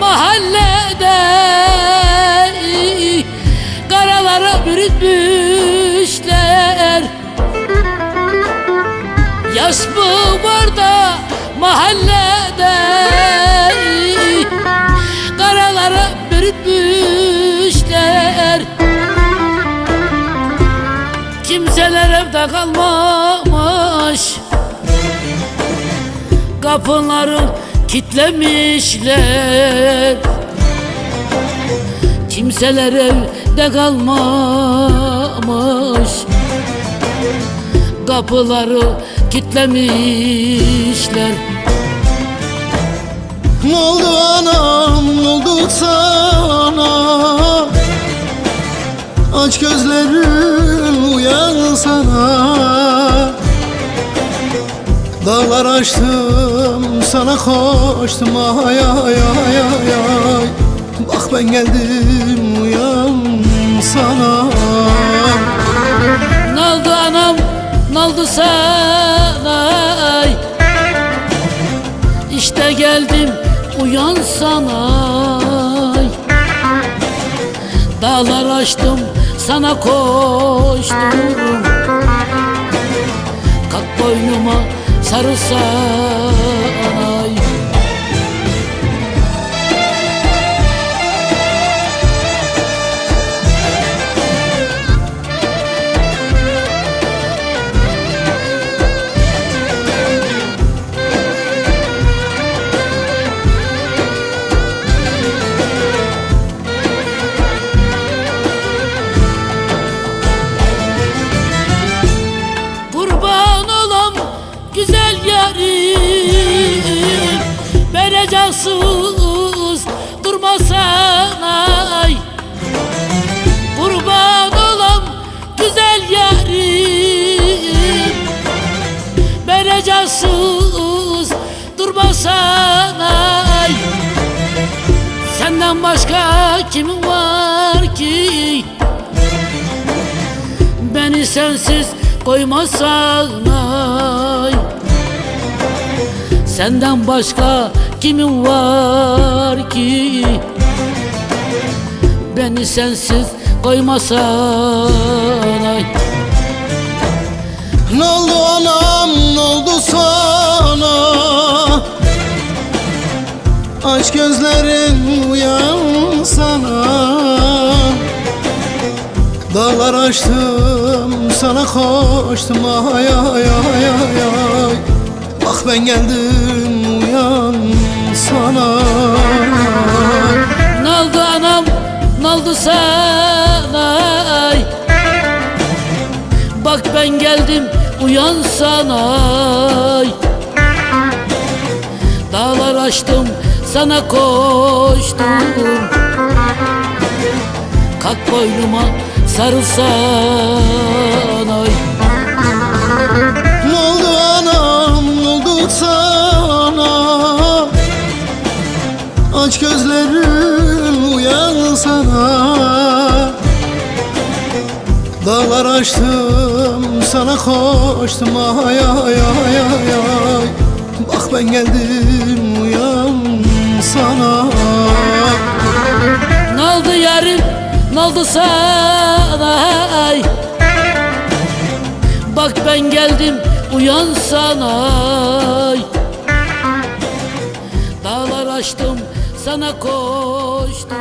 mahallede karalara bürütmüşler. Yaş mı var da mahallede karalara bürütmüşler. Kimseler evde kalmamış, kapıları kitlemişler. Kimseler evde kalmamış, kapıları kitlemişler. Ne oldu anam, ne oldu sana? Aç gözlerin, uyansana. Dağlar aştım, sana koştum, ay ay ay ay ay. Bak ben geldim, uyansana. Ne oldu anam, ne oldu sana? İşte geldim, uyansana. Dağlar aştım, sana koştum. Kalk boynuma sarılsana. Güzel yarim, vereceksiniz durmasana. Kurban olam güzel yarim, vereceksiniz durmasana. Senden başka kimin var ki beni sensiz koymasana? Senden başka kimin var ki beni sensiz koymasana? Ne oldu anam, ne oldu sana? Aç gözlerin, uyansana. Dağlar aştım, sana koştum, ay ay ay ay ay. Bak ben geldim, uyansana. Ne oldu anam, ne oldu sana? Bak ben geldim, uyansana. Dağlar aştım, sana koştum. Kalk boynuma sarılsana. Ne oldu anam, ne oldu sana? Aç gözlerin, uyansana. Dağlar aştım, sana koştum, ay ay ay ay ay. Bak ben geldim, uyansana. Ne oldu yarim, ne oldu sana? Bak ben geldim, uyansana. Dağlar aştım, sana koştum.